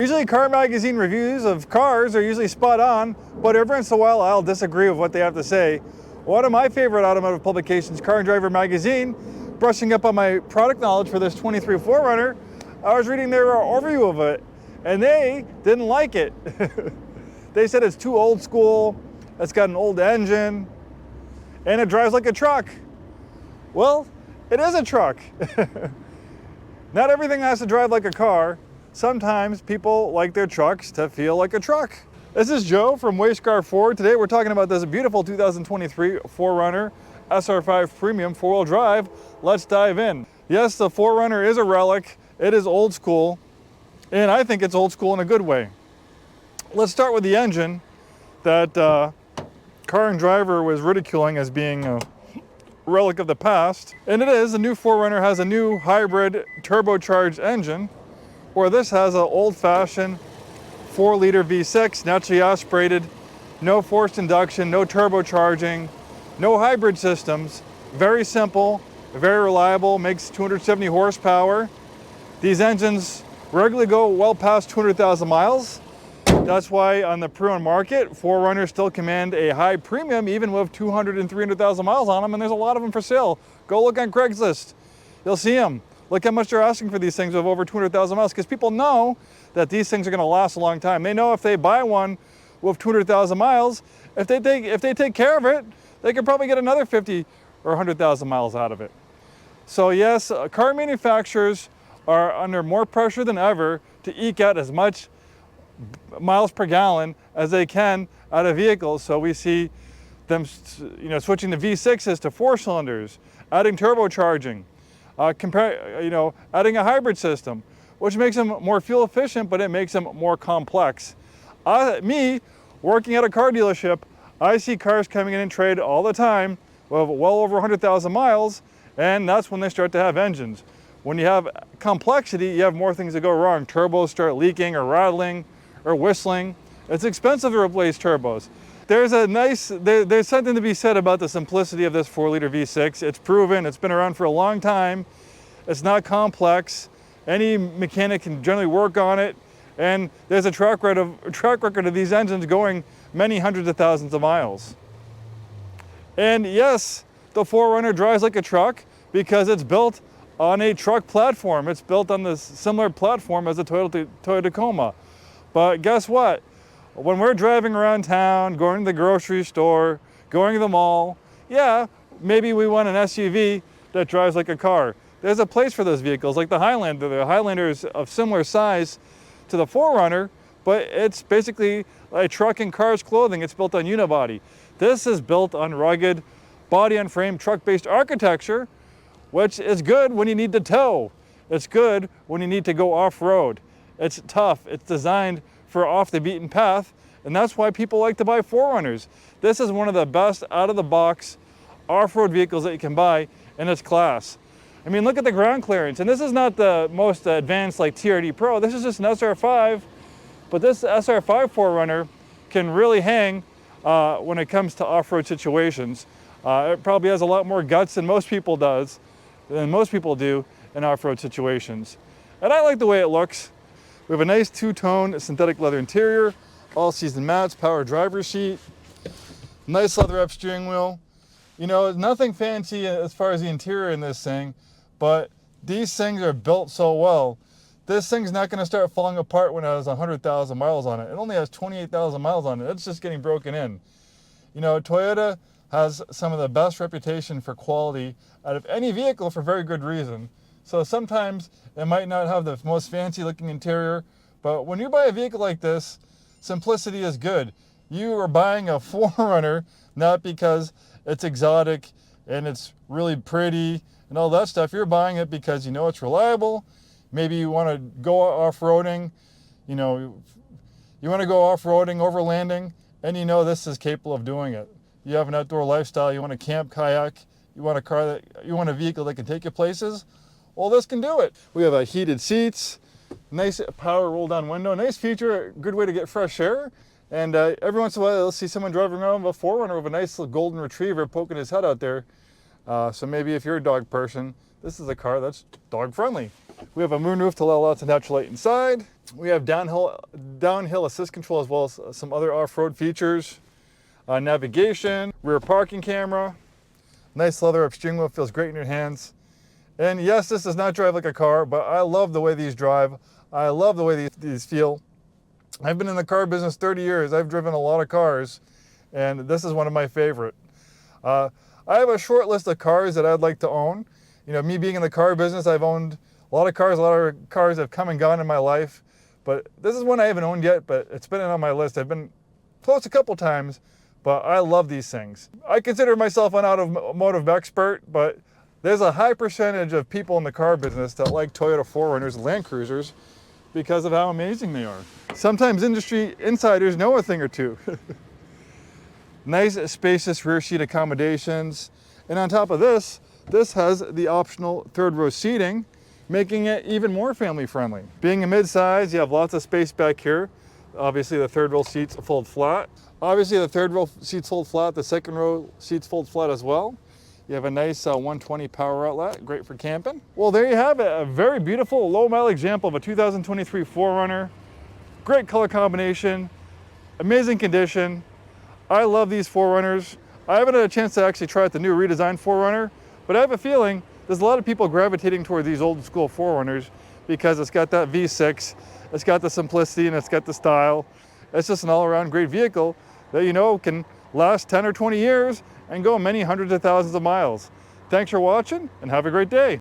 Usually car magazine reviews of cars are usually spot on, but every once in a while I'll disagree with what they have to say. One of my favorite automotive publications, Car and Driver Magazine, brushing up on my product knowledge for this 23 4Runner, I was reading their overview of it, and they didn't like it. They said it's too old school, it's got an old engine, and it drives like a truck. Well, it is a truck. Not everything has to drive like a car. Sometimes people like their trucks to feel like a truck. This is Joe from Scarff Ford. Today we're talking about this beautiful 2023 4Runner SR5 Premium 4-wheel drive. Let's dive in. Yes, the 4Runner is a relic. It is old school, and I think it's old school in a good way. Let's start with the engine that Car and Driver was ridiculing as being a relic of the past. And it is. The new 4Runner has a new hybrid turbocharged engine, where this has an old-fashioned 4-liter V6, naturally aspirated, no forced induction, no turbocharging, no hybrid systems. Very simple, very reliable, makes 270 horsepower. These engines regularly go well past 200,000 miles. That's why on the pre-owned market, 4Runners still command a high premium, even with 200 and 300,000 miles on them, and there's a lot of them for sale. Go look on Craigslist. You'll see them. Look how much they're asking for these things with over 200,000 miles, because people know that these things are going to last a long time. They know if they buy one with 200,000 miles, if they take care of it, they could probably get another 50 or 100,000 miles out of it. So yes, car manufacturers are under more pressure than ever to eke out as much miles per gallon as they can out of vehicles. So we see them, switching the V6s to 4 cylinders, adding turbocharging, adding a hybrid system, which makes them more fuel efficient, but it makes them more complex. Me, working at a car dealership, I see cars coming in and trade all the time with well over 100,000 miles, and that's when they start to have engines. When you have complexity, you have more things that go wrong. Turbos start leaking or rattling or whistling. It's expensive to replace turbos. There's something to be said about the simplicity of this 4-liter V6. It's proven, it's been around for a long time. It's not complex. Any mechanic can generally work on it. And there's a track record of these engines going many hundreds of thousands of miles. And yes, the 4Runner drives like a truck because it's built on a truck platform. It's built on this similar platform as the Toyota Tacoma. But guess what? When we're driving around town, going to the grocery store, going to the mall, yeah, maybe we want an SUV that drives like a car. There's a place for those vehicles, like the Highlander. The Highlander is of similar size to the 4Runner, but it's basically a truck in car's clothing. It's built on unibody. This is built on rugged, body-on-frame, truck-based architecture, which is good when you need to tow. It's good when you need to go off-road. It's tough. It's designed for off the beaten path, and that's why people like to buy 4Runners. This is one of the best out-of-the-box off-road vehicles that you can buy in its class. I mean, look at the ground clearance, and this is not the most advanced like TRD Pro. This is just an SR5, but this SR5 4Runner can really hang when it comes to off-road situations. It probably has a lot more guts than most people do in off-road situations. And I like the way it looks. We have a nice two-tone synthetic leather interior, all-season mats, power driver's seat, nice leather-wrapped steering wheel. You know, nothing fancy as far as the interior in this thing, but these things are built so well. This thing's not going to start falling apart when it has 100,000 miles on it. It only has 28,000 miles on it. It's just getting broken in. You know, Toyota has some of the best reputation for quality out of any vehicle for very good reason. So sometimes it might not have the most fancy looking interior, but when you buy a vehicle like this, simplicity is good. You are buying a 4Runner not because it's exotic and it's really pretty and all that stuff. You're buying it because you know it's reliable. Maybe you want to go off-roading, you want to go off-roading, overlanding, and you know this is capable of doing it. You have an outdoor lifestyle, you want to camp, kayak, you want a vehicle that can take you places. Well, this can do it. We have heated seats, nice power roll-down window, nice feature, good way to get fresh air. And every once in a while, you'll see someone driving around with a 4Runner with a nice little golden retriever poking his head out there. So maybe if you're a dog person, this is a car that's dog-friendly. We have a moonroof to allow lots of natural light inside. We have downhill assist control as well as some other off-road features. Navigation, rear parking camera, nice leather up steering wheel, feels great in your hands. And yes, this does not drive like a car, but I love the way these drive. I love the way these feel. I've been in the car business 30 years. I've driven a lot of cars, and this is one of my favorite. I have a short list of cars that I'd like to own. You know, me being in the car business, I've owned a lot of cars have come and gone in my life, but this is one I haven't owned yet, but it's been on my list. I've been close a couple times, but I love these things. I consider myself an automotive expert, but there's a high percentage of people in the car business that like Toyota 4Runners and Land Cruisers because of how amazing they are. Sometimes industry insiders know a thing or two. Nice spacious rear seat accommodations. And on top of this, this has the optional third row seating, making it even more family friendly. Being a mid-size, you have lots of space back here. Obviously the third row seats fold flat. Obviously the third row seats fold flat, the second row seats fold flat as well. You have a nice 120 power outlet, great for camping. Well, there you have it, a very beautiful low mileage example of a 2023 4Runner. Great color combination, amazing condition. I love these 4Runners. I haven't had a chance to actually try out the new redesigned 4Runner, but I have a feeling there's a lot of people gravitating toward these old school 4Runners because it's got that V6, it's got the simplicity, and it's got the style. It's just an all-around great vehicle that you know can last 10 or 20 years and go many hundreds of thousands of miles. Thanks for watching and have a great day.